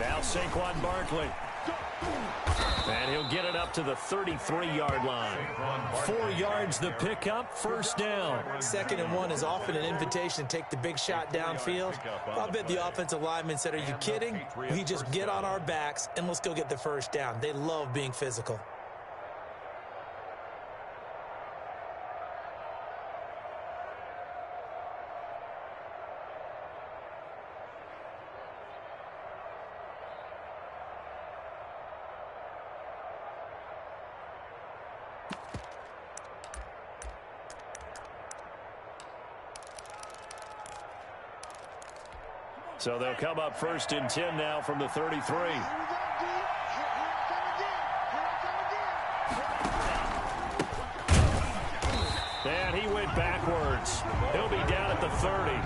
Now Saquon Barkley. And he'll get it up to the 33-yard line. 4 yards the pickup, first down. 2nd and 1 is often an invitation to take the big shot downfield. I bet the offensive lineman said, are you kidding? We just get on our backs and let's go get the first down. They love being physical. So they'll come up 1st and 10 now from the 33. And he went backwards. He'll be down at the 30.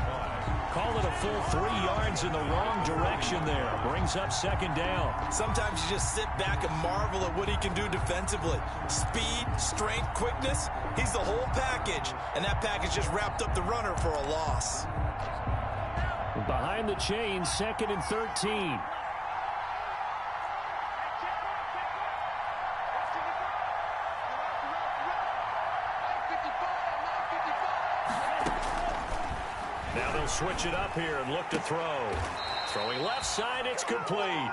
Call it a full 3 yards in the wrong direction there. Brings up 2nd down. Sometimes you just sit back and marvel at what he can do defensively. Speed, strength, quickness. He's the whole package. And that package just wrapped up the runner for a loss. Behind the chains, 2nd and 13. Now they'll switch it up here and look to throw. Throwing left side, it's complete.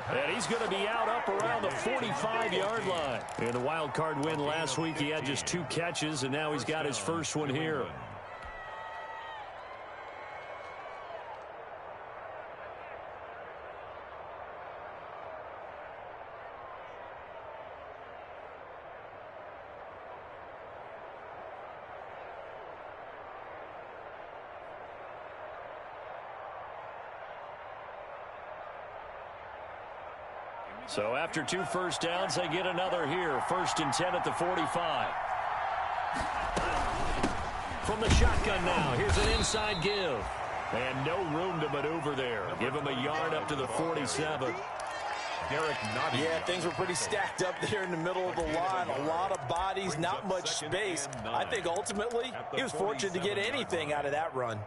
And he's going to be out up around the 45-yard line. In the wild card win last week, he had just 2 catches, and now he's got his first one here. So after 2 first downs, they get another here. 1st and 10 at the 45. From the shotgun now, here's an inside give. And no room to maneuver there. Give him a yard up to the 47. Yeah, things were pretty stacked up there in the middle of the line. A lot of bodies, not much space. I think ultimately he was fortunate to get anything out of that run.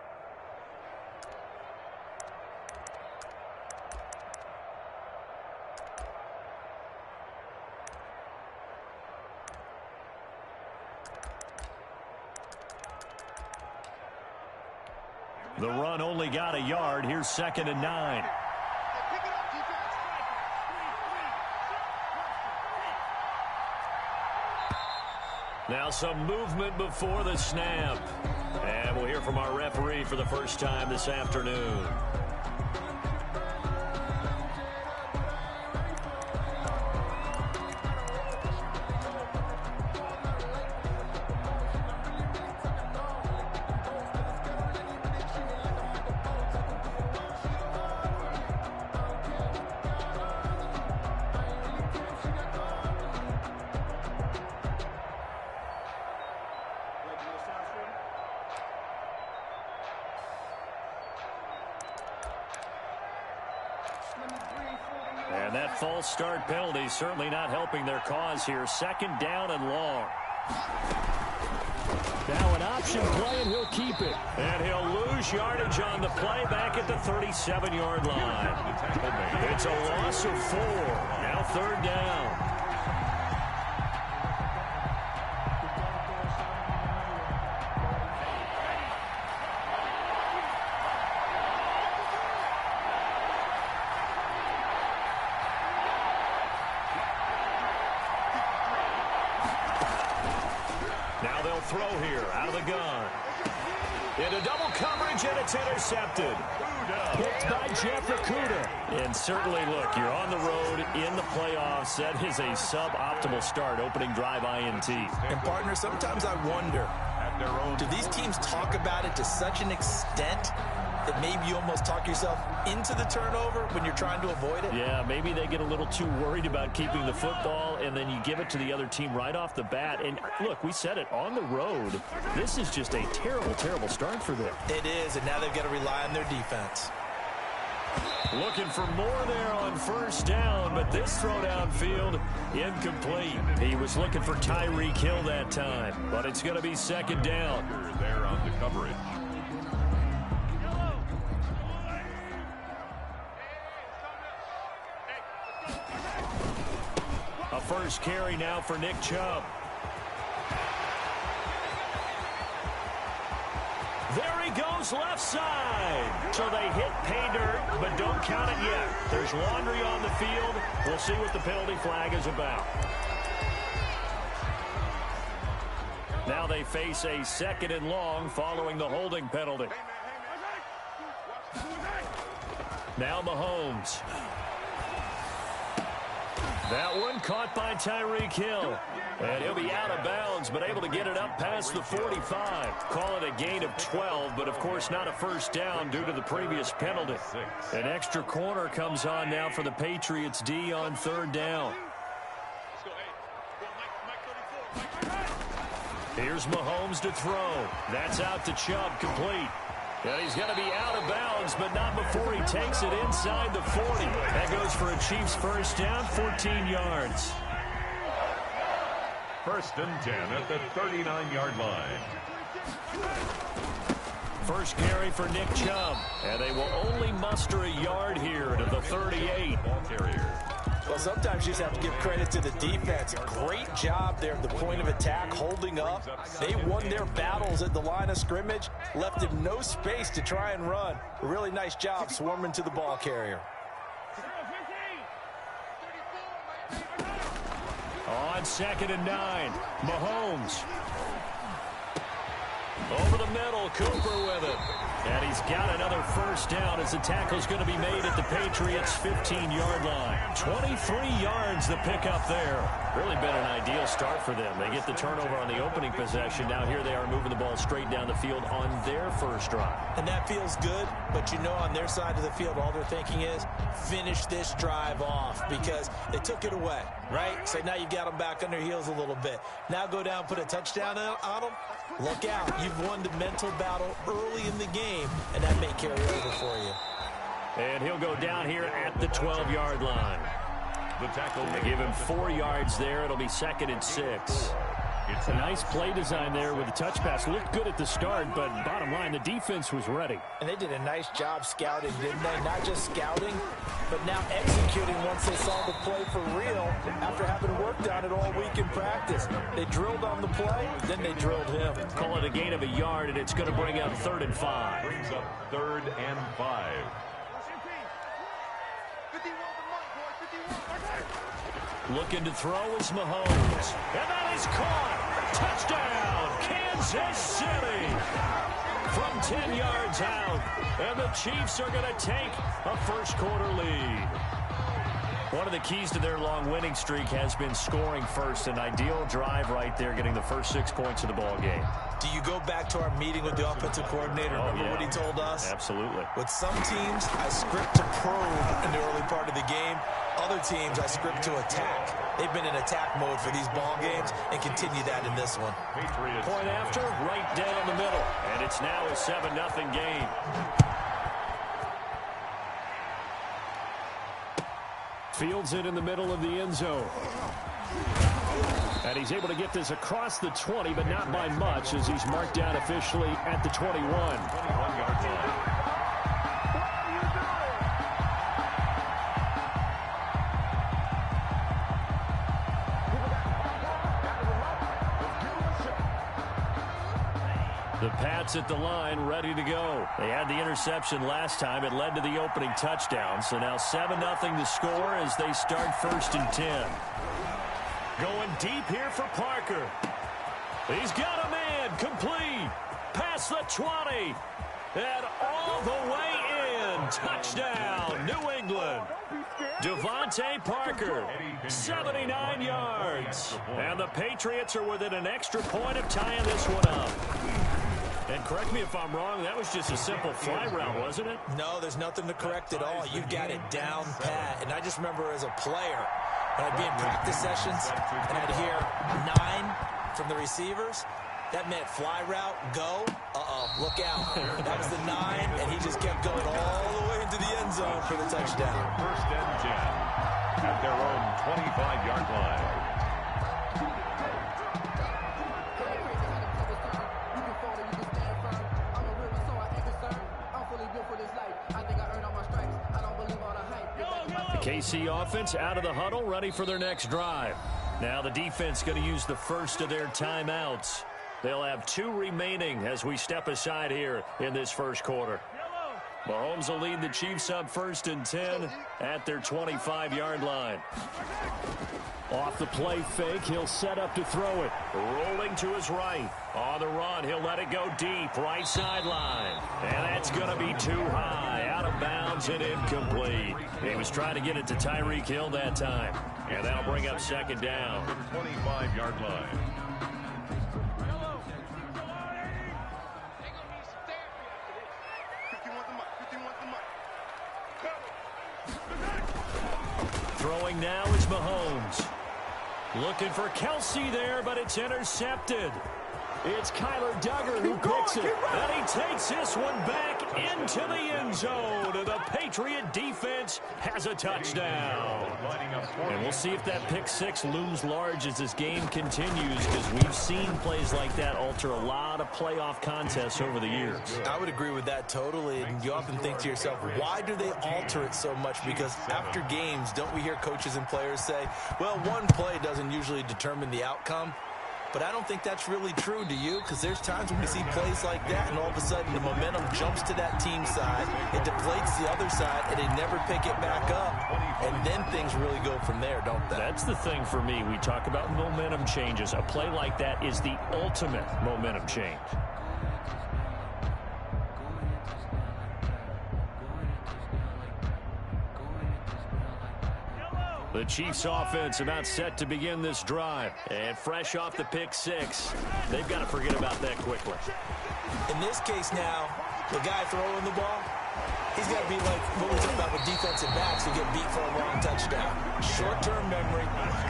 The run only got a yard. Here's 2nd and 9. Now some movement before the snap. And we'll hear from our referee for the first time this afternoon. And that false start penalty certainly not helping their cause here. 2nd down and long. Now an option play, and he'll keep it. And he'll lose yardage on the play back at the 37-yard line. It's a loss of 4. Now 3rd down. Now they'll throw here out of the gun. Into double coverage, and it's intercepted. Picked by Jeff Okudah. And certainly, look, you're on the road in the playoffs. That is a suboptimal start, opening drive INT. And, partner, sometimes I wonder, do these teams talk about it to such an extent that maybe you almost talk yourself into the turnover when you're trying to avoid it? Yeah, maybe they get a little too worried about keeping the football, and then you give it to the other team right off the bat. And, look, we said it, on the road, this is just a terrible, terrible start for them. It is, and now they've got to rely on their defense. Looking for more there on 1st down, but this throw downfield, incomplete. He was looking for Tyreek Hill that time, but it's going to be 2nd down. There on the coverage. first carry now for Nick Chubb. There he goes, left side. So they hit pay dirt, but don't count it yet. There's laundry on the field. We'll see what the penalty flag is about. Now they face a 2nd and long following the holding penalty. Now Mahomes. That one caught by Tyreek Hill. And he'll be out of bounds, but able to get it up past the 45. Call it a gain of 12, but of course not a first down due to the previous penalty. An extra corner comes on now for the Patriots D on 3rd down. Here's Mahomes to throw. That's out to Chubb, complete. And he's going to be out of bounds, but not before he takes it inside the 40. That goes for a Chiefs first down, 14 yards. 1st and 10 at the 39-yard line. First carry for Nick Chubb. And they will only muster a yard here to the 38. Ball carrier. Well, sometimes you just have to give credit to the defense. Great job there at the point of attack, holding up. They won their battles at the line of scrimmage, left him no space to try and run. A really nice job swarming to the ball carrier. On 2nd and 9, Mahomes. Over the middle, Cooper with it. And he's got another first down as the tackle's going to be made at the Patriots' 15-yard line. 23 yards the pickup there. Really been an ideal start for them. They get the turnover on the opening possession. Now here they are moving the ball straight down the field on their first drive. And that feels good, but you know on their side of the field all they're thinking is finish this drive off because they took it away, right? So now you've got them back on their heels a little bit. Now go down, put a touchdown on them. Look out. You've won the mental battle early in the game, and that may carry over for you. And he'll go down here at the 12-yard line. The tackle will give him 4 yards there. It'll be 2nd and 6. It's a nice play design there with the touch pass. Looked good at the start, but bottom line, the defense was ready. And they did a nice job scouting, didn't they? Not just scouting, but now executing once they saw the play for real after having worked on it all week in practice. They drilled on the play, then they drilled him. Call it a gain of a yard, and it's going to bring up 3rd and 5. Brings up 3rd and 5. Looking to throw is Mahomes. And that is caught. Touchdown, Kansas City. From 10 yards out. And the Chiefs are going to take a first-quarter lead. One of the keys to their long winning streak has been scoring first. An ideal drive right there, getting the first 6 points of the ball game. Do you go back to our meeting with the offensive coordinator? Remember what he told us? Absolutely. With some teams, I script to probe in the early part of the game. Other teams, I script to attack. They've been in attack mode for these ball games and continue that in this one. Patriots. Point after, right down the middle. And it's now a 7-0 game. Fields it in the middle of the end zone. And he's able to get this across the 20, but not by much, as he's marked down officially at the 21. 21-yard line. The Pats at the line, ready to go. They had the interception last time. It led to the opening touchdown. So now 7-0 the score as they start 1st and 10. Going deep here for Parker. He's got a man, complete. Past the 20. And all the way in. Touchdown, New England. Devontae Parker, 79 yards. And the Patriots are within an extra point of tying this one up. And correct me if I'm wrong, that was just a simple fly route, wasn't it? No, there's nothing to correct at all. You've got it down pat. And I just remember as a player, when I'd be in practice sessions and I'd hear 9 from the receivers, that meant fly route, go, look out. That was the 9, and he just kept going all the way into the end zone for the touchdown. 1st and 10 at their own 25-yard line. The KC offense out of the huddle, ready for their next drive. Now the defense going to use the first of their timeouts. They'll have 2 remaining as we step aside here in this first quarter. Mahomes will lead the Chiefs up 1st and 10 at their 25-yard line. Off the play fake, he'll set up to throw it. Rolling to his right. On the run, he'll let it go deep, right sideline. And that's going to be too high, out of bounds and incomplete. He was trying to get it to Tyreek Hill that time. And that'll bring up 2nd down. 25-yard line. Throwing now is Mahomes. Looking for Kelsey there, but it's intercepted. It's Kyler Duggar who picks it. And he takes this one back into the end zone. And the Patriot defense has a touchdown. And we'll see if that pick 6 looms large as this game continues, because we've seen plays like that alter a lot of playoff contests over the years. I would agree with that totally. And you often think to yourself, why do they alter it so much? Because after games, don't we hear coaches and players say, well, one play doesn't usually determine the outcome? But I don't think that's really true, do you? Because there's times when we see plays like that, and all of a sudden the momentum jumps to that team side, it deflates the other side, and they never pick it back up. And then things really go from there, don't they? That's the thing for me. We talk about momentum changes. A play like that is the ultimate momentum change. The Chiefs offense about set to begin this drive. And fresh off the pick 6, they've got to forget about that quickly. In this case now, the guy throwing the ball, he's got to be like what we talk about with defensive backs who get beat for a long touchdown. Short-term memory,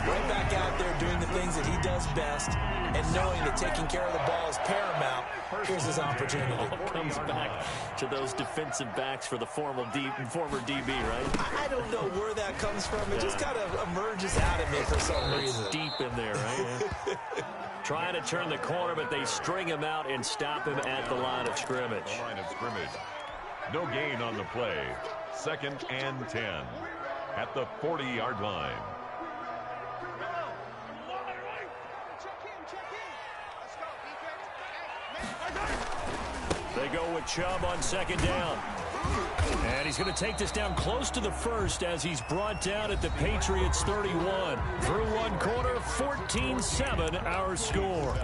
right back out there doing the things that he does best, and knowing that taking care of the ball is paramount. Here's his opportunity. Comes back to those defensive backs for the former DB, right? I don't know where that comes from. It just kind of emerges out of me for some reason. It's deep in there, right? Trying to turn the corner, but they string him out and stop him at the line of scrimmage. No gain on the play. 2nd and 10 at the 40-yard line. They go with Chubb on 2nd down. And he's going to take this down close to the 1st as he's brought down at the Patriots 31. Through one quarter, 14-7 our score.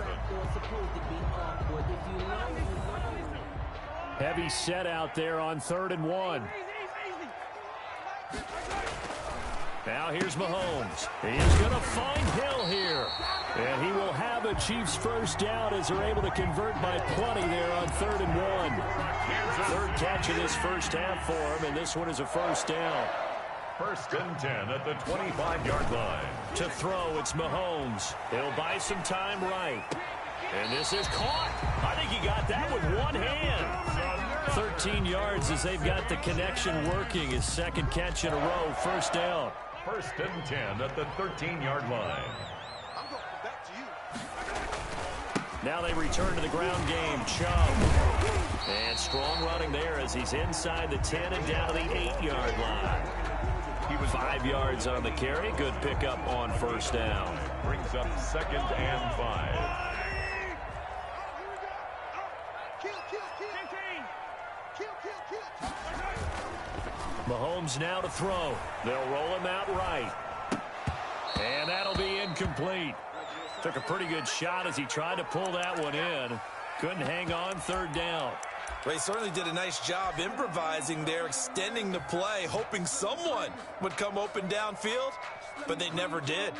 Heavy set out there on 3rd and 1. Now here's Mahomes. He's going to find Hill here. And he will have a Chiefs first down as they're able to convert by plenty there on 3rd and 1. 3rd catch of this first half for him, and this one is a first down. 1st and 10 at the 25-yard line. To throw, it's Mahomes. He'll buy some time right. And this is caught. I think he got that with one hand. 13 yards as they've got the connection working. His 2nd catch in a row, first down. 1st and 10 at the 13-yard line. Now they return to the ground game. Chubb. And strong running there as he's inside the 10 and down to the 8-yard line. He was 5 yards on the carry. Good pickup on first down. Brings up 2nd and 5. Mahomes now to throw. They'll roll him out right. And that'll be incomplete. Took a pretty good shot as he tried to pull that one in. Couldn't hang on, 3rd down. Well, he certainly did a nice job improvising there, extending the play, hoping someone would come open downfield, but they never did.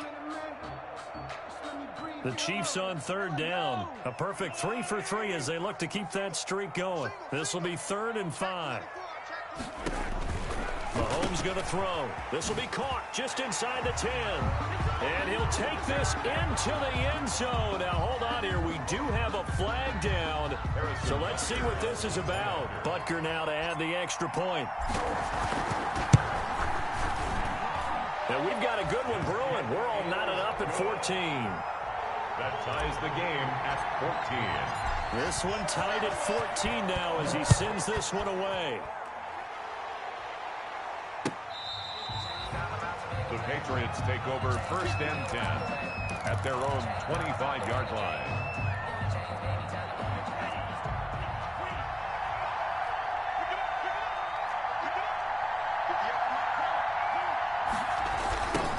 The Chiefs on 3rd down. A perfect 3 for 3 as they look to keep that streak going. This will be 3rd and 5. Mahomes going to throw. This will be caught just inside the 10. And he'll take this into the end zone. Now, hold on here. We do have a flag down. So let's see what this is about. Butker now to add the extra point. Now, we've got a good one brewing. We're all knotted up at 14. That ties the game at 14. This one tied at 14 now as he sends this one away. The Patriots take over 1st and 10 at their own 25-yard line.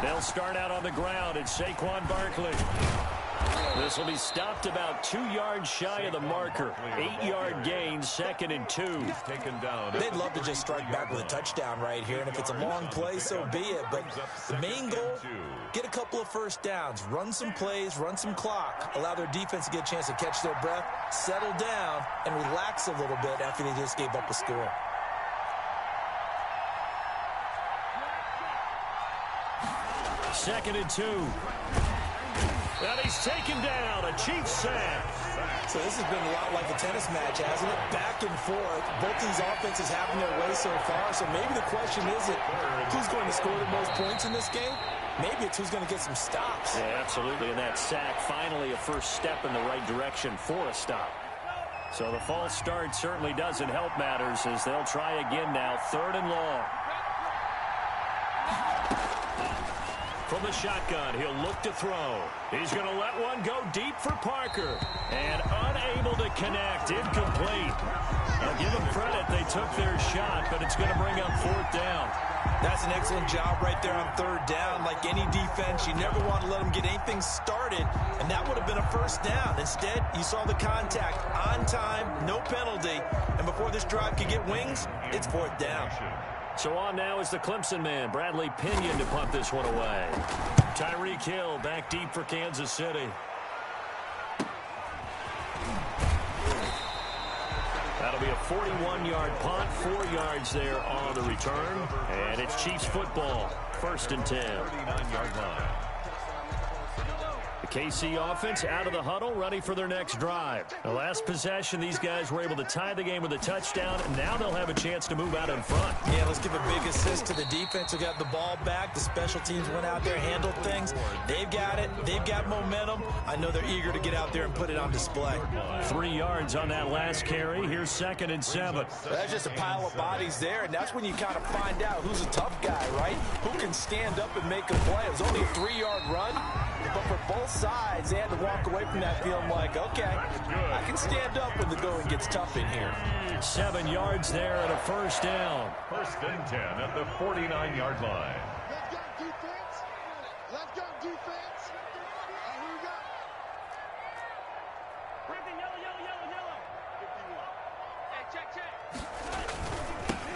They'll start out on the ground. It's Saquon Barkley. This will be stopped about 2 yards shy of the marker. 8-yard gain, 2nd and 2. Taken down. They'd love to just strike back with a touchdown right here, and if it's a long play, so be it. But the main goal, get a couple of first downs, run some plays, run some clock, allow their defense to get a chance to catch their breath, settle down, and relax a little bit after they just gave up a score. Second and 2. And he's taken down. A Chiefs sack. So this has been a lot like a tennis match, hasn't it? Back and forth. Both these offenses having their way so far. So maybe the question isn't who's going to score the most points in this game. Maybe it's who's going to get some stops. Yeah, absolutely. And that sack, finally a first step in the right direction for a stop. So the false start certainly doesn't help matters as they'll try again now. 3rd and long. From the shotgun, he'll look to throw. He's going to let one go deep for Parker. And unable to connect. Incomplete. I'll give them credit. They took their shot, but it's going to bring up 4th down. That's an excellent job right there on 3rd down. Like any defense, you never want to let them get anything started, and that would have been a first down. Instead, you saw the contact on time, no penalty, and before this drive could get wings, it's 4th down. So on now is the Clemson man, Bradley Pinion, to punt this one away. Tyreek Hill back deep for Kansas City. That'll be a 41-yard punt, 4 yards there on the return. And it's Chiefs football, 1st and 10. 39-yard line. The KC offense out of the huddle, ready for their next drive. The last possession, these guys were able to tie the game with a touchdown, and now they'll have a chance to move out in front. Yeah, let's give a big assist to the defense who got the ball back. The special teams went out there, handled things. They've got it. They've got momentum. I know they're eager to get out there and put it on display. 3 yards on that last carry. Here's 2nd and 7. That's just a pile of bodies there, and that's when you kind of find out who's a tough guy, right? Who can stand up and make a play. It was only a 3-yard run, but for both sides, they had to walk away from that feeling like, okay, I can stand up when the going gets tough in here. 7 yards there and a first down. 1st and 10 at the 49-yard line. Let's go, defense. Let's go, defense. Here we go. Yellow. Hey, check.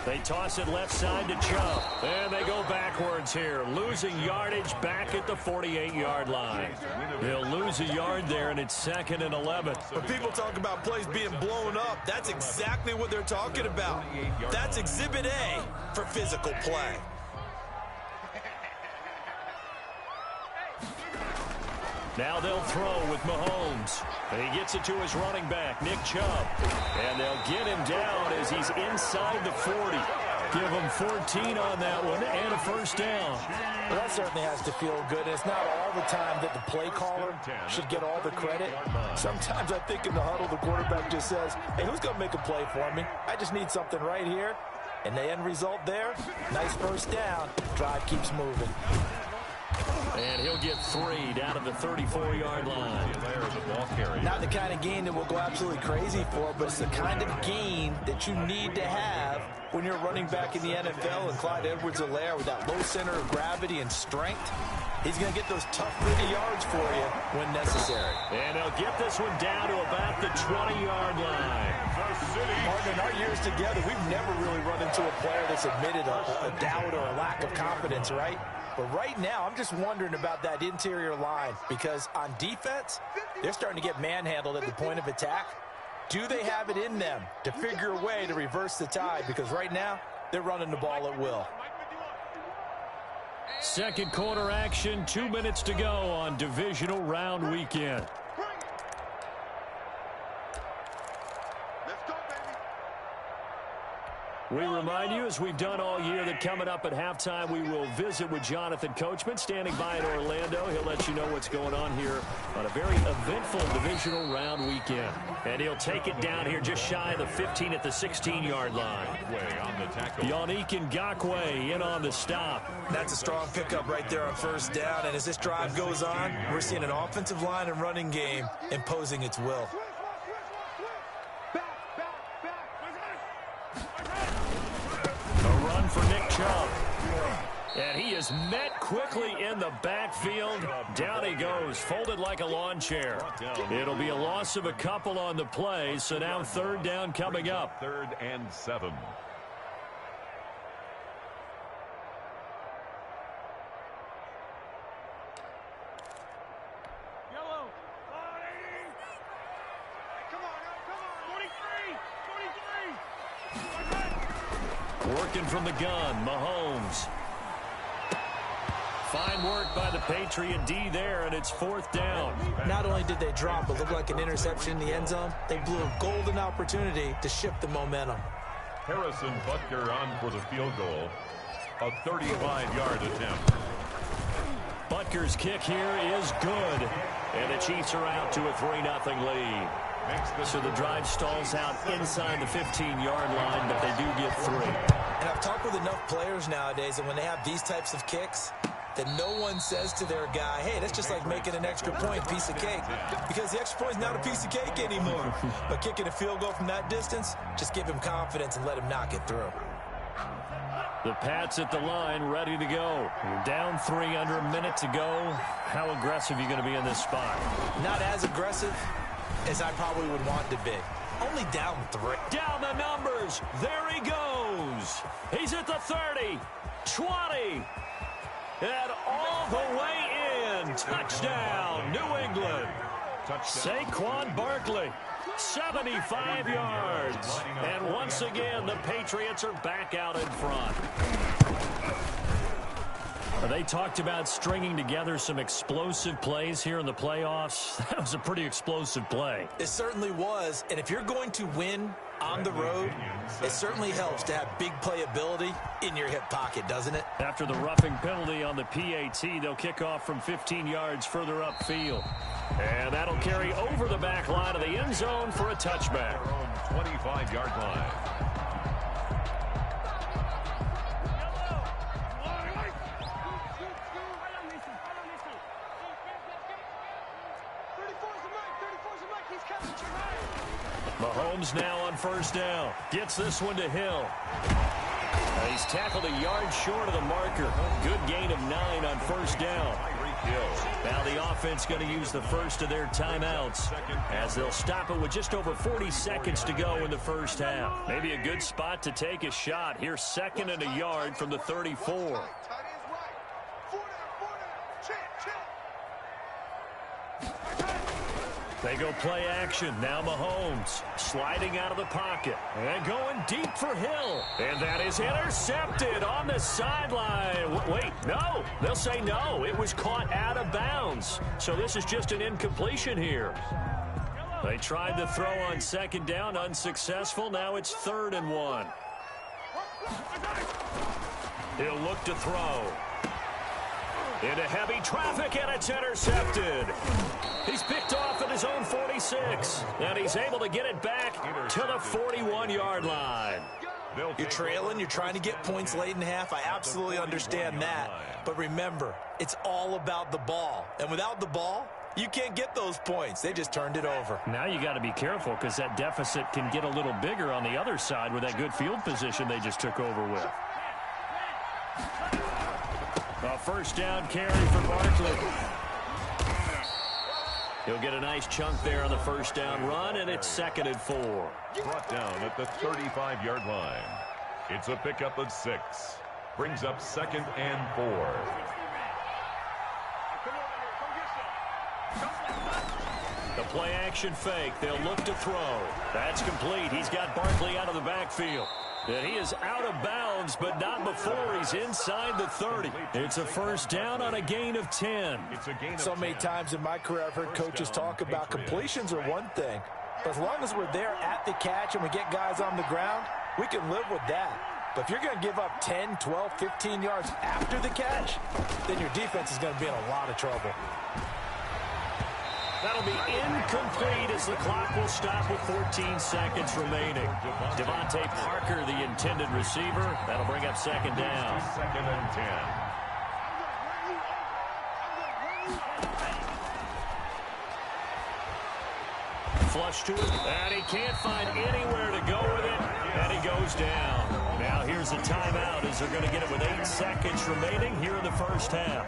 They toss it left side to Chubb. And they go backwards here. Losing yardage back at the 48-yard line. They'll lose a yard there, and it's 2nd and 11. When people talk about plays being blown up, that's exactly what they're talking about. That's Exhibit A for physical play. Now they'll throw with Mahomes. And he gets it to his running back, Nick Chubb. And they'll get him down as he's inside the 40. Give him 14 on that one and a first down. Well, that certainly has to feel good. It's not all the time that the play caller should get all the credit. Sometimes I think in the huddle, the quarterback just says, hey, who's going to make a play for me? I just need something right here. And the end result there, nice first down. Drive keeps moving. And he'll get 3 down to the 34-yard line. Not the kind of gain that we'll go absolutely crazy for, but it's the kind of gain that you need to have when you're running back in the NFL. And Clyde Edwards-Helaire with that low center of gravity and strength, he's going to get those tough, gritty yards for you when necessary. And they'll get this one down to about the 20-yard line. Martin, in our years together, we've never really run into a player that's admitted a doubt or a lack of confidence, right? But right now, I'm just wondering about that interior line because on defense, they're starting to get manhandled at the point of attack. Do they have it in them to figure a way to reverse the tide? Because right now, they're running the ball at will. Second quarter action, 2 minutes to go on divisional round weekend. We remind you, as we've done all year, that coming up at halftime, we will visit with Jonathan Coachman, standing by in Orlando. He'll let you know what's going on here on a very eventful divisional round weekend. And he'll take it down here just shy of the 15 at the 16-yard line. Yannick Ngakoue in on the stop. That's a strong pickup right there on first down. And as this drive goes on, we're seeing an offensive line and running game imposing its will. For Nick Chubb. And he is met quickly in the backfield. Down he goes, folded like a lawn chair. It'll be a loss of a couple on the play, so now third down coming up. 3rd and 7. Working from the gun, Mahomes. Fine work by the Patriot D there, and it's 4th down. Not only did they drop what looked like an interception in the end zone, they blew a golden opportunity to shift the momentum. Harrison Butker on for the field goal. A 35-yard attempt. Butker's kick here is good. And the Chiefs are out to a 3-0 lead. So the drive stalls out inside the 15-yard line, but they do get 3. And I've talked with enough players nowadays, and when they have these types of kicks, that no one says to their guy, hey, that's just like making an extra point, piece of cake. Because the extra point is not a piece of cake anymore. But kicking a field goal from that distance, just give him confidence and let him knock it through. The Pats at the line, ready to go. You're down 3 under a minute to go. How aggressive are you going to be in this spot? Not as aggressive as I probably would want to be. Only down 3. Down the numbers. There he goes. He's at the 30, 20, and all the way in. Touchdown, New England. Saquon Barkley, 75 yards. And once again, the Patriots are back out in front. They talked about stringing together some explosive plays here in the playoffs. That was a pretty explosive play. It certainly was. And if you're going to win on the road, it certainly helps to have big playability in your hip pocket, doesn't it? After the roughing penalty on the PAT, they'll kick off from 15 yards further upfield. And that'll carry over the back line of the end zone for a touchback. 25-yard line. Mahomes now on first down. Gets this one to Hill. He's tackled a yard short of the marker. Good gain of 9 on first down. Now the offense going to use the first of their timeouts as they'll stop it with just over 40 seconds to go in the first half. Maybe a good spot to take a shot. Here's 2nd and a yard from the 34. They go play action. Now Mahomes sliding out of the pocket and going deep for Hill. And that is intercepted on the sideline. Wait, no. They'll say no. It was caught out of bounds. So this is just an incompletion here. They tried to throw on 2nd down, unsuccessful. Now it's 3rd and 1. He'll look to throw. Into heavy traffic, and it's intercepted. He's picked off at his own 46, and he's able to get it back to the 41-yard line. You're trailing, you're trying to get points late in half. I absolutely understand that. But remember, it's all about the ball. And without the ball, you can't get those points. They just turned it over. Now you got to be careful because that deficit can get a little bigger on the other side with that good field position they just took over with. A first down carry for Barkley. He'll get a nice chunk there on the first down run, and it's 2nd and 4. Brought down at the 35-yard line. It's a pickup of 6. Brings up 2nd and 4. The play action fake. They'll look to throw. That's complete. He's got Barkley out of the backfield. And he is out of bounds, but not before he's inside the 30. It's a first down on a gain of 10. So many times in my career I've heard coaches talk about completions are one thing. But as long as we're there at the catch and we get guys on the ground, we can live with that. But if you're going to give up 10, 12, 15 yards after the catch, then your defense is going to be in a lot of trouble. That'll be incomplete as the clock will stop with 14 seconds remaining. Devontae Parker, the intended receiver. That'll bring up second down. Second and 10. Flush to it, and he can't find anywhere to go with it, and he goes down. Now here's a timeout as they're going to get it with 8 seconds remaining here in the first half.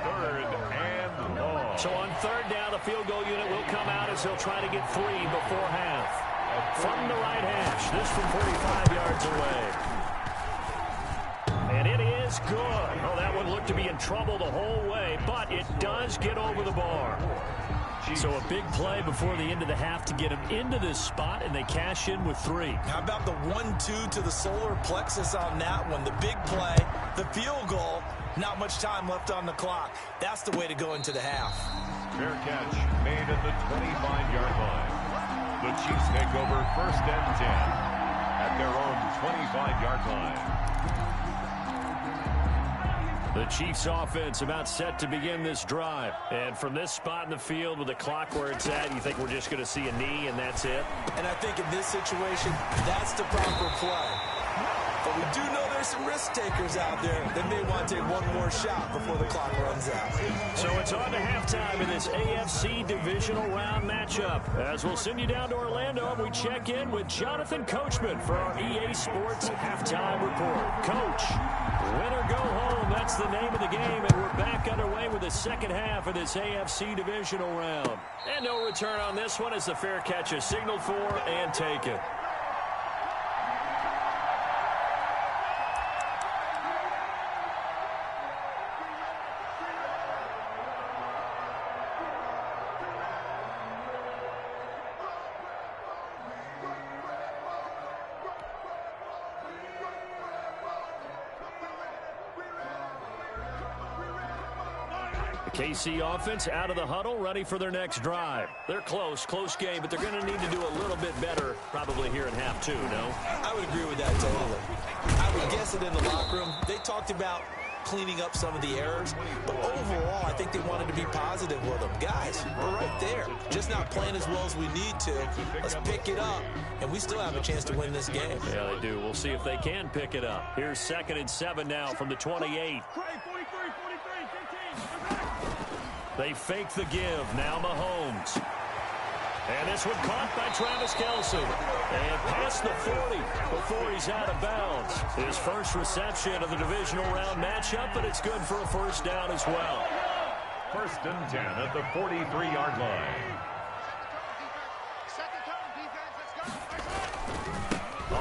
Third and long. So on third down, the field goal unit will come out as they'll try to get 3 before half. From the right hash, this from 45 yards away. And it is good. Oh, that one looked to be in trouble the whole way, but it does get over the bar. So a big play before the end of the half to get them into this spot, and they cash in with 3. How about the 1-2 to the solar plexus on that one? The big play, the field goal, not much time left on the clock. That's the way to go into the half. Fair catch made at the 25-yard line. The Chiefs take over first and 10 at their own 25-yard line. The Chiefs offense about set to begin this drive. And from this spot in the field with the clock where it's at, you think we're just going to see a knee and that's it? And I think in this situation, that's the proper play. But we do know there's some risk takers out there that may want to take one more shot before the clock runs out. So it's on to halftime in this AFC divisional round matchup. As we'll send you down to Orlando and we check in with Jonathan Coachman for our EA Sports Halftime Report. Coach, win or go home, that's the name of the game, and we're back underway with the second half of this AFC divisional round. And no return on this one as the fair catch is signaled for and taken. KC offense out of the huddle, ready for their next drive. They're close game, but they're going to need to do a little bit better probably here in half 2, no? I would agree with that totally. I would guess it in the locker room. They talked about cleaning up some of the errors, but overall, I think they wanted to be positive with them. Guys, we're right there. Just not playing as well as we need to. Let's pick it up, and we still have a chance to win this game. Yeah, they do. We'll see if they can pick it up. Here's 2nd and 7 now from the 28. They fake the give. Now Mahomes. And this one caught by Travis Kelce. And past the 40 before he's out of bounds. His first reception of the divisional round matchup, but it's good for a first down as well. First and 10 at the 43-yard line.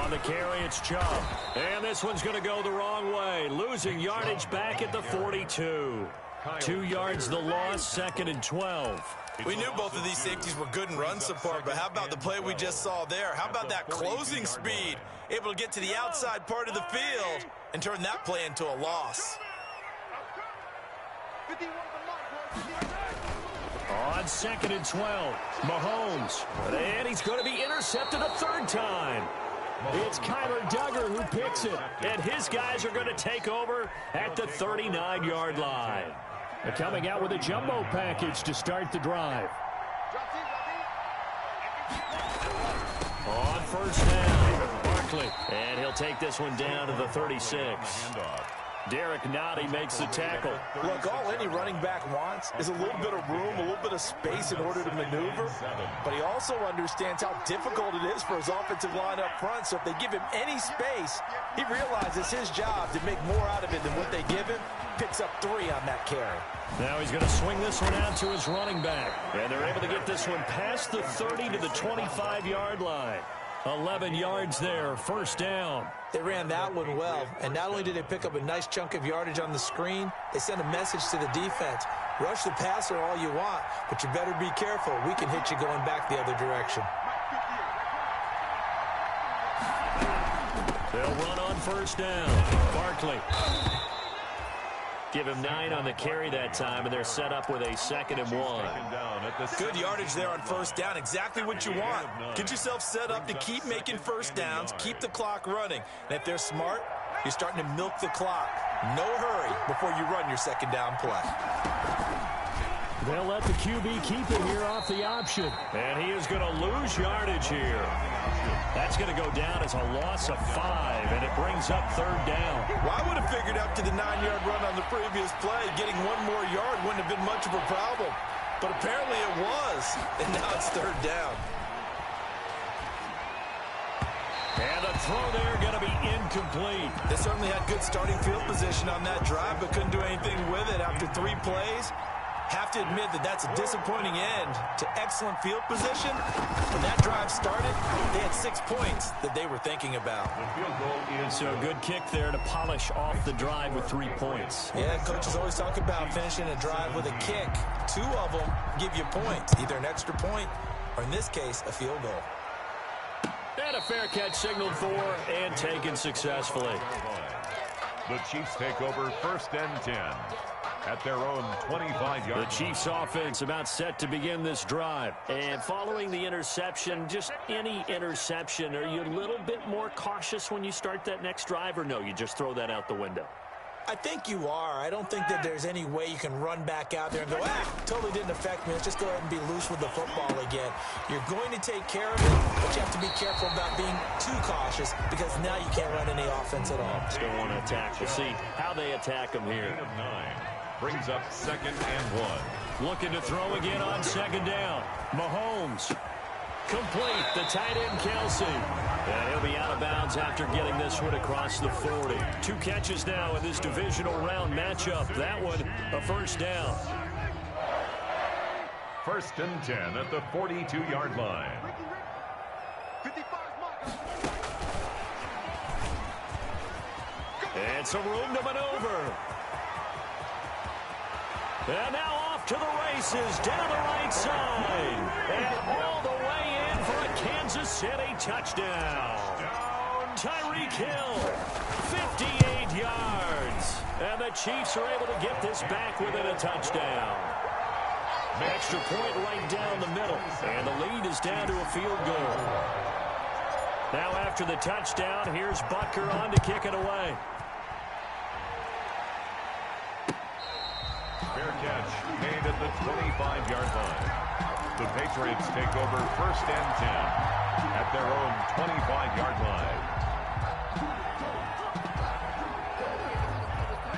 On the carry, it's Chubb. And this one's going to go the wrong way. Losing yardage back at the 42. 2 yards the loss, 2nd and 12. We knew both of these safeties were good in run support, but how about the play we just saw there? How about that closing speed? Able to get to the outside part of the field and turn that play into a loss. On 2nd and 12, Mahomes. And he's going to be intercepted a 3rd time. It's Kyler Duggar who picks it, and his guys are going to take over at the 39-yard line. They're coming out with a jumbo package to start the drive. On first down, Barkley, and he'll take this one down to the 36. Derek Nottie makes the tackle. Look, all any running back wants is a little bit of room, a little bit of space in order to maneuver. But he also understands how difficult it is for his offensive line up front. So if they give him any space, he realizes his job to make more out of it than what they give him. Picks up 3 on that carry. Now he's going to swing this one out to his running back. And they're able to get this one past the 30 to the 25-yard line. 11 yards there, first down. They ran that one well, and not only did they pick up a nice chunk of yardage on the screen, they sent a message to the defense. Rush the passer all you want, but you better be careful. We can hit you going back the other direction. They'll run on first down. Barkley. Give him 9 on the carry that time, and they're set up with a 2nd and 1. Good yardage there on first down. Exactly what you want. Get yourself set up to keep making first downs, keep the clock running. And if they're smart, you're starting to milk the clock. No hurry before you run your 2nd down play. They'll let the QB keep it here off the option. And he is going to lose yardage here. That's going to go down as a loss of 5, and it brings up 3rd down. Well, I would have figured up to the 9-yard run on the previous play. Getting 1 more yard wouldn't have been much of a problem. But apparently it was, and now it's 3rd down. And the throw there going to be incomplete. They certainly had good starting field position on that drive, but couldn't do anything with it after 3 plays. Have to admit that that's a disappointing end to excellent field position. When that drive started, they had 6 points that they were thinking about. The field goal is so a good kick there to polish off the drive with 3 points. Yeah, coaches always talk about finishing a drive with a kick. 2 of them give you points, either an extra point or, in this case, a field goal. And a fair catch signaled for and taken successfully. The Chiefs take over 1st and 10. At their own 25-yard. The Chiefs offense about set to begin this drive. And following the interception, just any interception, are you a little bit more cautious when you start that next drive, or no, you just throw that out the window? I think you are. I don't think that there's any way you can run back out there and go, totally didn't affect me. Let's just go ahead and be loose with the football again. You're going to take care of it, but you have to be careful about being too cautious because now you can't run any offense at all. Still want to attack. We'll see how they attack them here. Brings up 2nd and 1. Looking to throw again on 2nd down. Mahomes. Complete. The tight end, Kelsey. And he'll be out of bounds after getting this one across the 40. 2 catches now in this divisional round matchup. That one, a 1st down. 1st and 10 at the 42-yard line. And some room to maneuver. And now off to the races, down the right side. And all the way in for a Kansas City touchdown. Tyreek Hill, 58 yards. And the Chiefs are able to get this back within a touchdown. Extra point right down the middle. And the lead is down to a field goal. Now after the touchdown, here's Butker on to kick it away. Fair catch made at the 25-yard line. The Patriots take over 1st and 10 at their own 25-yard line.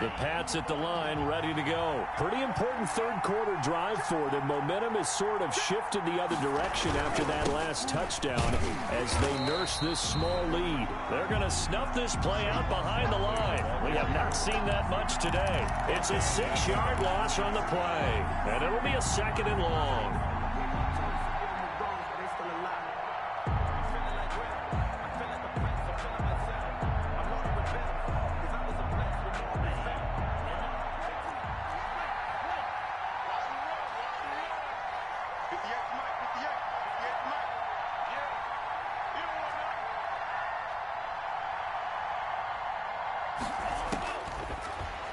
The Pats at the line, ready to go. Pretty important 3rd quarter drive for them. Momentum has sort of shifted the other direction after that last touchdown as they nurse this small lead. They're going to snuff this play out behind the line. We have not seen that much today. It's a 6-yard loss on the play, and it'll be a 2nd and long.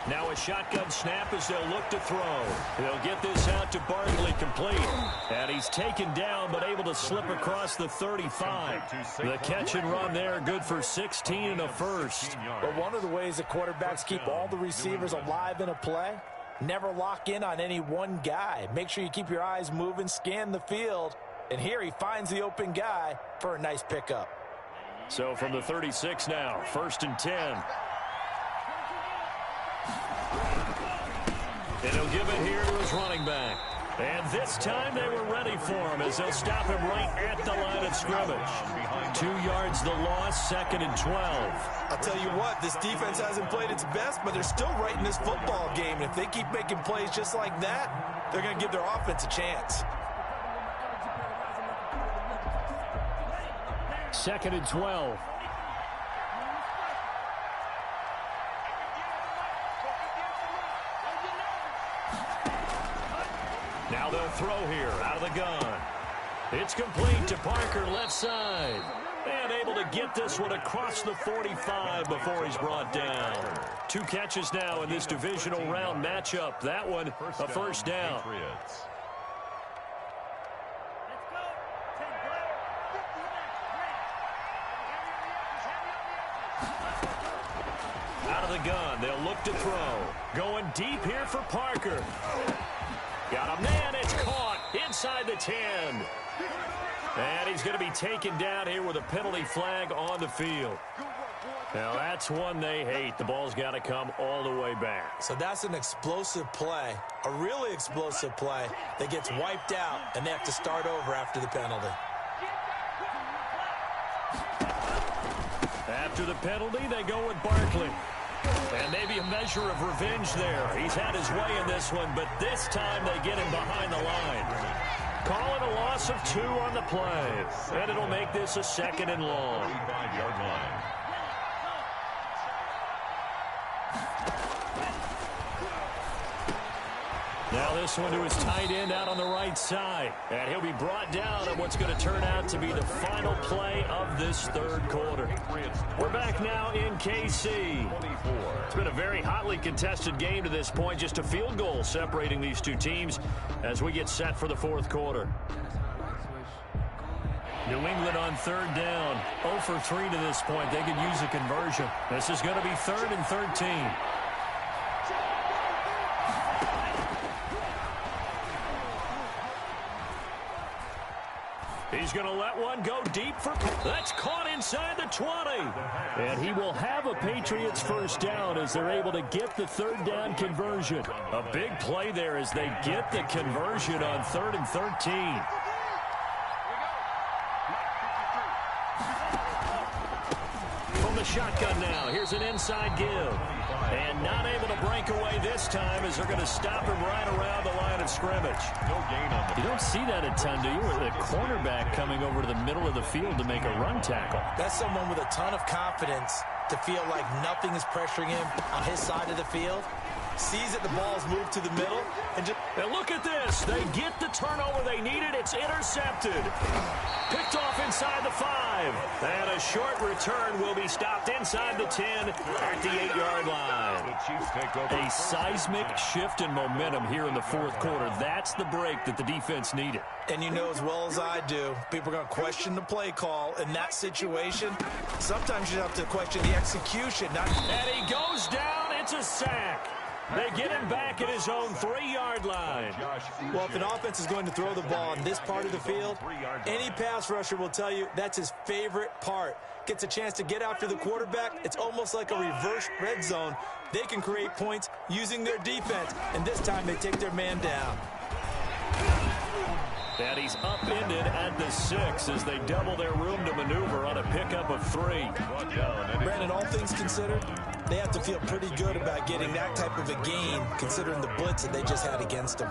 Now a shotgun snap as they'll look to throw. They'll get this out to Barkley, complete. And he's taken down but able to slip across the 35. The catch and run there, good for 16 and a 1st. But one of the ways that quarterbacks keep all the receivers alive in a play, never lock in on any one guy. Make sure you keep your eyes moving, scan the field. And here he finds the open guy for a nice pickup. So from the 36 now, 1st and 10. And he'll give it here to his running back. And this time they were ready for him as they'll stop him right at the line of scrimmage. 2 yards the loss, 2nd and 12. I'll tell you what, this defense hasn't played its best, but they're still right in this football game. And if they keep making plays just like that, they're going to give their offense a chance. 2nd and 12. Now they'll throw here out of the gun. It's complete to Parker, left side. And able to get this one across the 45 before he's brought down. 2 catches now in this divisional round matchup. That one, a first down. Out of the gun, they'll look to throw. Going deep here for Parker. Got a man, it's caught inside the 10. And he's going to be taken down here with a penalty flag on the field. Now, that's one they hate. The ball's got to come all the way back. So that's an explosive play, a really explosive play that gets wiped out, and they have to start over after the penalty. After the penalty, they go with Barkley. And maybe a measure of revenge there. He's had his way in this one, but this time they get him behind the line. Call it a loss of 2 on the play. And it'll make this a 2nd and long. 35-yard line. Now this one to his tight end out on the right side. And he'll be brought down on what's going to turn out to be the final play of this 3rd quarter. We're back now in KC. It's been a very hotly contested game to this point. Just a field goal separating these 2 teams as we get set for the 4th quarter. New England on 3rd down. 0 for 3 to this point. They could use a conversion. This is going to be 3rd and 13. He's going to let one go deep for... That's caught inside the 20. And he will have a Patriots first down as they're able to get the 3rd down conversion. A big play there as they get the conversion on 3rd and 13. From the shotgun now, here's an inside give. And not able to break away this time as they're going to stop him right around the line of scrimmage. No gain on the... You don't see that a ton, do you? With a cornerback coming over to the middle of the field to make a run tackle. That's someone with a ton of confidence to feel like nothing is pressuring him on his side of the field. Sees that the ball's moved to the middle. And look at this. They get the turnover they needed. It's intercepted. Picked off inside the 5. And a short return will be stopped inside the 10 at the 8-yard line. The Chiefs take over. A seismic shift in momentum here in the 4th quarter. That's the break that the defense needed. And you know as well as I do, people are going to question the play call in that situation. Sometimes you have to question the execution. And he goes down. It's a sack. They get him back at his own 3-yard line. Well, if an offense is going to throw the ball in this part of the field, any pass rusher will tell you that's his favorite part. Gets a chance to get after the quarterback. It's almost like a reverse red zone. They can create points using their defense, and this time they take their man down. And he's upended at the 6 as they double their room to maneuver on a pickup of 3. Brandon, all things considered, they have to feel pretty good about getting that type of a gain, considering the blitz that they just had against them.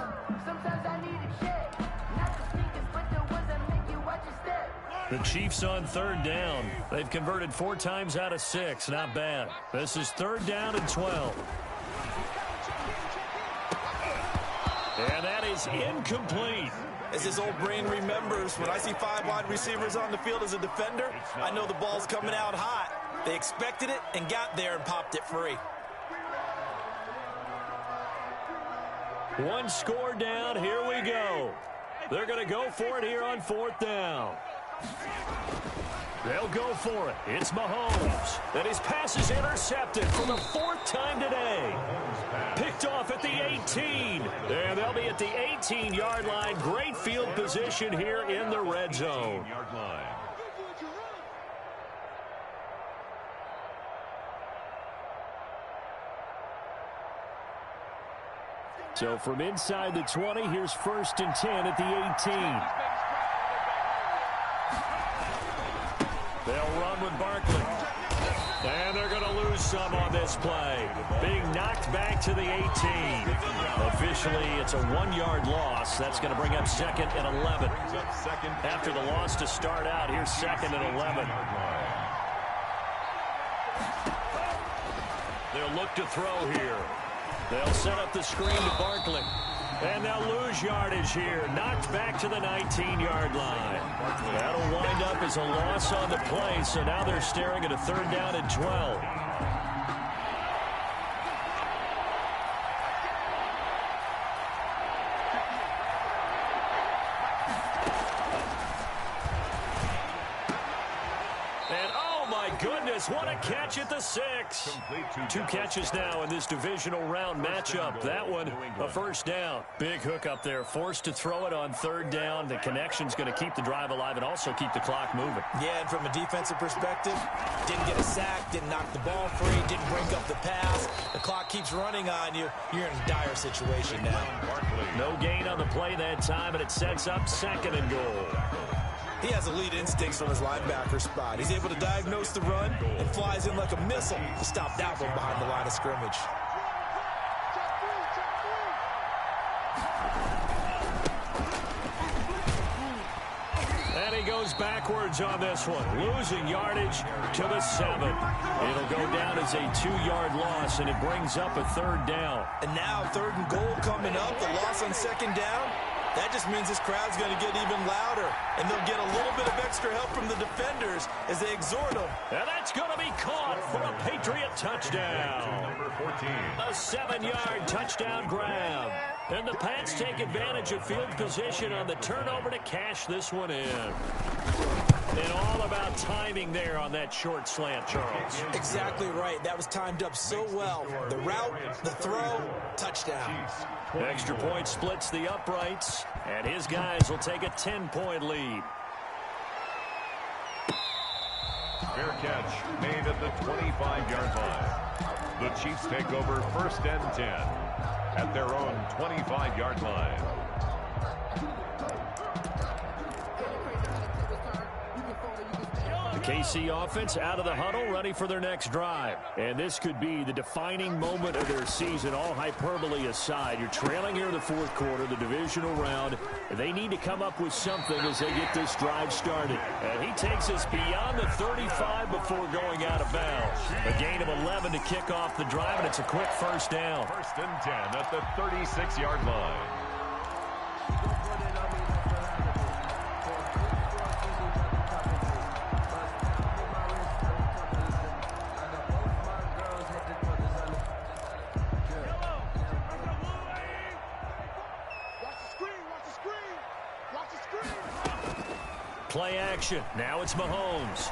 The Chiefs on 3rd down. They've converted 4 times out of 6. Not bad. This is 3rd down and 12. And that is incomplete. As his old brain remembers, when I see 5 wide receivers on the field as a defender, I know the ball's coming out hot. They expected it and got there and popped it free. 1 score down. Here we go. They're going to go for it here on 4th down. They'll go for it. It's Mahomes. And his pass is intercepted for the 4th time today. Picked off at the 18. And they'll be at the 18-yard line. Great field position here in the red zone. So from inside the 20, here's 1st and 10 at the 18. They'll run with Barkley. And they're going to lose some on this play. Being knocked back to the 18. Officially, it's a 1-yard loss. That's going to bring up 2nd and 11. After the loss to start out, here's 2nd and 11. They'll look to throw here. They'll set up the screen to Barkley. And they'll lose yardage here. Knocked back to the 19-yard line. That'll wind up as a loss on the play, so now they're staring at a 3rd down and 12. What a catch at the 6. 2 catches now in this divisional round matchup. That one, a 1st down. Big hook up there. Forced to throw it on 3rd down. The connection's going to keep the drive alive and also keep the clock moving. Yeah, and from a defensive perspective, didn't get a sack, didn't knock the ball free, didn't break up the pass. The clock keeps running on you. You're in a dire situation now. No gain on the play that time, and it sets up 2nd and goal. He has elite instincts from his linebacker spot. He's able to diagnose the run and flies in like a missile to stop that one behind the line of scrimmage. And he goes backwards on this one, losing yardage to the 7. It'll go down as a 2-yard loss, and it brings up a 3rd down. And now 3rd and goal coming up, the loss on 2nd down. That just means this crowd's going to get even louder, and they'll get a little bit of extra help from the defenders as they exhort them. And that's going to be caught for a Patriot touchdown. A 7-yard touchdown grab. And the Pats take advantage of field position on the turnover to cash this one in. And all about timing there on that short slant, Charles. Exactly right. That was timed up so well. The route, the throw, touchdown. Extra point splits the uprights, and his guys will take a 10-point lead. Fair catch made at the 25-yard line. The Chiefs take over 1st and 10 at their own 25-yard line. The KC offense out of the huddle, ready for their next drive. And this could be the defining moment of their season, all hyperbole aside. You're trailing here in the 4th quarter, the divisional round. They need to come up with something as they get this drive started. And he takes us beyond the 35 before going out of bounds. A gain of 11 to kick off the drive, and it's a quick 1st down. 1st and 10 at the 36-yard line. Play action. Now it's Mahomes.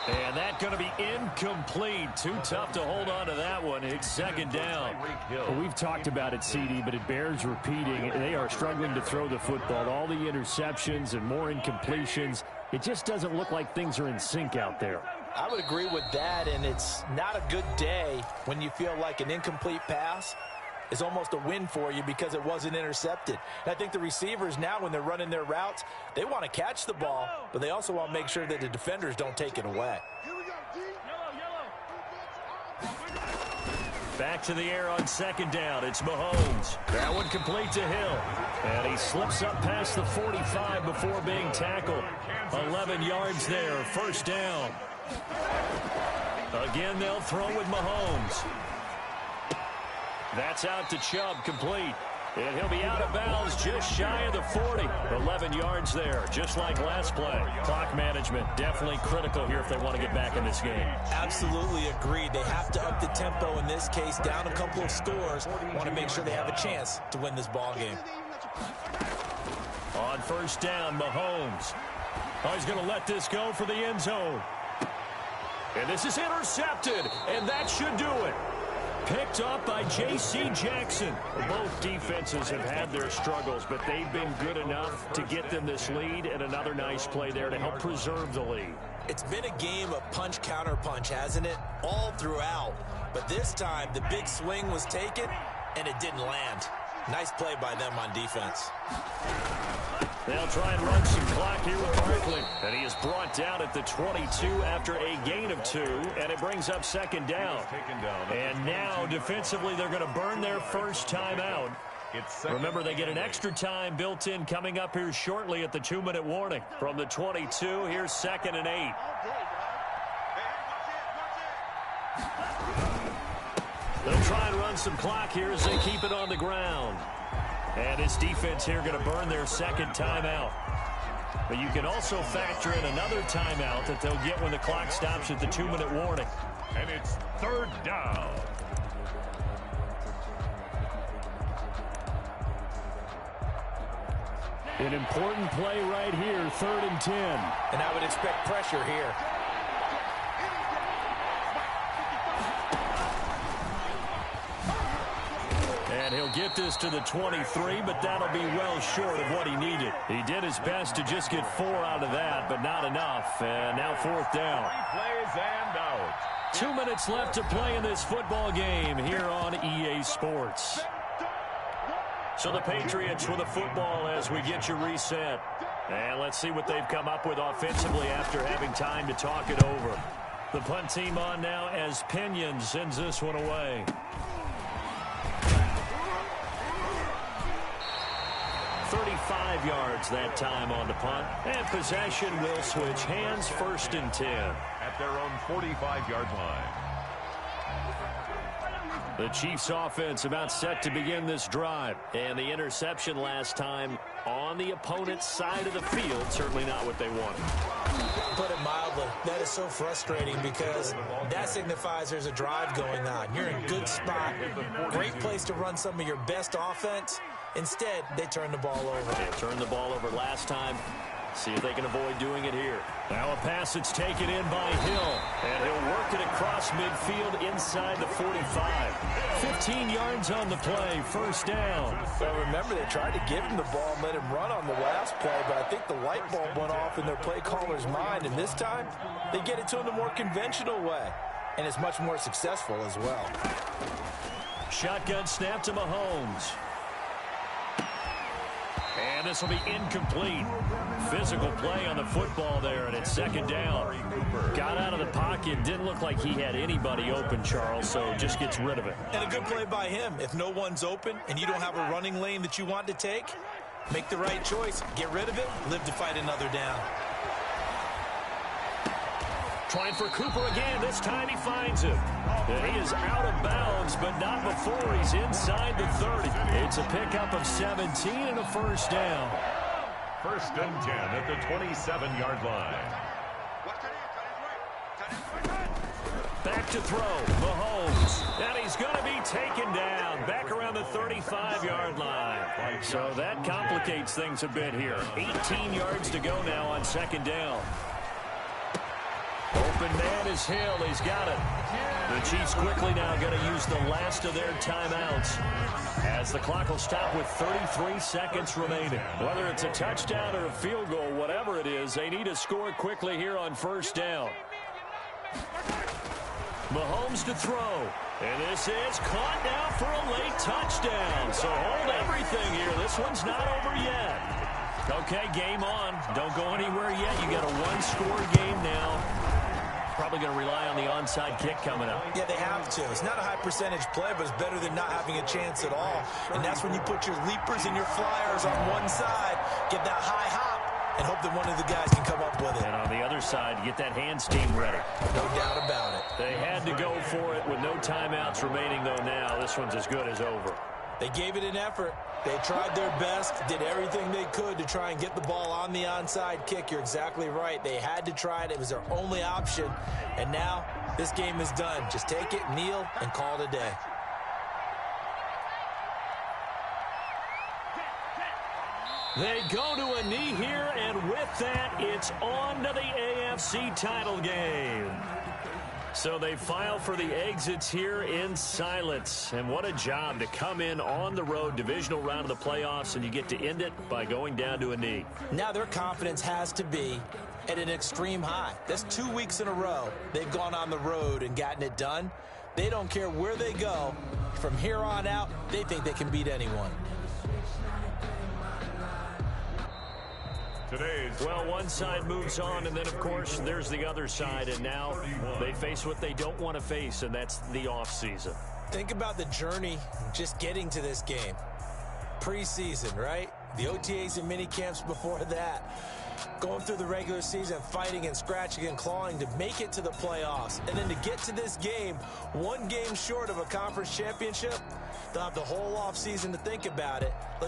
And that's going to be incomplete. Too tough to hold on to that one. It's 2nd down. Well, we've talked about it, CD, but it bears repeating. They are struggling to throw the football. All the interceptions and more incompletions. It just doesn't look like things are in sync out there. I would agree with that, and it's not a good day when you feel like an incomplete pass is almost a win for you because it wasn't intercepted. And I think the receivers now, when they're running their routes, they want to catch the ball, but they also want to make sure that the defenders don't take it away. Back to the air on 2nd down. It's Mahomes. That one complete to Hill. And he slips up past the 45 before being tackled. 11 yards there. 1st down. Again, they'll throw with Mahomes. That's out to Chubb, complete. And he'll be out of bounds just shy of the 40. 11 yards there, just like last play. Clock management definitely critical here if they want to get back in this game. Absolutely agreed. They have to up the tempo in this case, down a couple of scores. Want to make sure they have a chance to win this ball game. On 1st down, Mahomes. Oh, he's going to let this go for the end zone. And this is intercepted, and that should do it. Picked up by J.C. Jackson. Both defenses have had their struggles, but they've been good enough to get them this lead, and another nice play there to help preserve the lead. It's been a game of punch-counter-punch, hasn't it? All throughout. But this time, the big swing was taken, and it didn't land. Nice play by them on defense. They'll try and run some clock here with Barkley. And he is brought down at the 22 after a gain of 2, and it brings up 2nd down. And now, defensively, they're going to burn their first time out. Remember, they get an extra time built in coming up here shortly at the 2-minute warning. From the 22, here's 2nd and 8. They'll try and run some clock here as they keep it on the ground. And this defense here going to burn their second timeout. But you can also factor in another timeout that they'll get when the clock stops at the 2-minute warning. And it's third down. An important play right here, 3rd and 10. And I would expect pressure here. And he'll get this to the 23, but that'll be well short of what he needed. He did his best to just get 4 out of that, but not enough. And now 4th down. 3 plays and out. 2 minutes left to play in this football game here on EA Sports. So the Patriots with the football as we get you reset. And let's see what they've come up with offensively after having time to talk it over. The punt team on now as Pinion sends this one away. 35 yards that time on the punt. And possession will switch hands, 1st and 10. At their own 45-yard line. The Chiefs offense about set to begin this drive. And the interception last time on the opponent's side of the field. Certainly not what they wanted. Put it mildly, that is so frustrating because that signifies there's a drive going on. You're in good spot. Great place to run some of your best offense. Instead, they turn the ball over. They turned the ball over last time. See if they can avoid doing it here. Now a pass that's taken in by Hill. And he'll work it across midfield inside the 45. 15 yards on the play, 1st down. Well, remember, they tried to give him the ball and let him run on the last play, but I think the light bulb went off in their play caller's mind. And this time, they get it to him the more conventional way. And it's much more successful as well. Shotgun snap to Mahomes. And this will be incomplete. Physical play on the football there, and it's 2nd down. Got out of the pocket. Didn't look like he had anybody open, Charles, so just gets rid of it. And a good play by him. If no one's open and you don't have a running lane that you want to take, make the right choice. Get rid of it. Live to fight another down. Trying for Cooper again. This time he finds him. And he is out of bounds, but not before he's inside the 30. It's a pickup of 17 and a 1st down. 1st and 10 at the 27-yard line. Back to throw. Mahomes. And he's going to be taken down. Back around the 35-yard line. So that complicates things a bit here. 18 yards to go now on 2nd down. Open man is Hill. He's got it. The Chiefs quickly now going to use the last of their timeouts as the clock will stop with 33 seconds remaining. Whether it's a touchdown or a field goal, whatever it is, they need to score quickly here on 1st down. Mahomes to throw. And this is caught now for a late touchdown. So hold everything here. This one's not over yet. Okay, game on. Don't go anywhere yet. You got a 1-score game now. Probably going to rely on the onside kick coming up. Yeah, they have to. It's not a high percentage play, but it's better than not having a chance at all. And that's when you put your leapers and your flyers on one side, get that high hop, and hope that one of the guys can come up with it. And on the other side, get that hands team ready. No doubt about it. They had to go for it with no timeouts remaining, though, now. This one's as good as over. They gave it an effort. They tried their best, did everything they could to try and get the ball on the onside kick. You're exactly right. They had to try it. It was their only option. And now this game is done. Just take it, kneel, and call it a day. They go to a knee here, and with that, it's on to the AFC title game. So they file for the exits here in silence. And what a job to come in on the road, divisional round of the playoffs, and you get to end it by going down to a knee. Now their confidence has to be at an extreme high. That's 2 weeks in a row they've gone on the road and gotten it done. They don't care where they go. From here on out, they think they can beat anyone. Well, one side moves on, and then, of course, there's the other side, and now they face what they don't want to face, and that's the offseason. Think about the journey just getting to this game. Preseason, right? The OTAs and mini camps before that. going through the regular season, fighting and scratching and clawing to make it to the playoffs. And then to get to this game, one game short of a conference championship, they'll have the whole offseason to think about it. Let's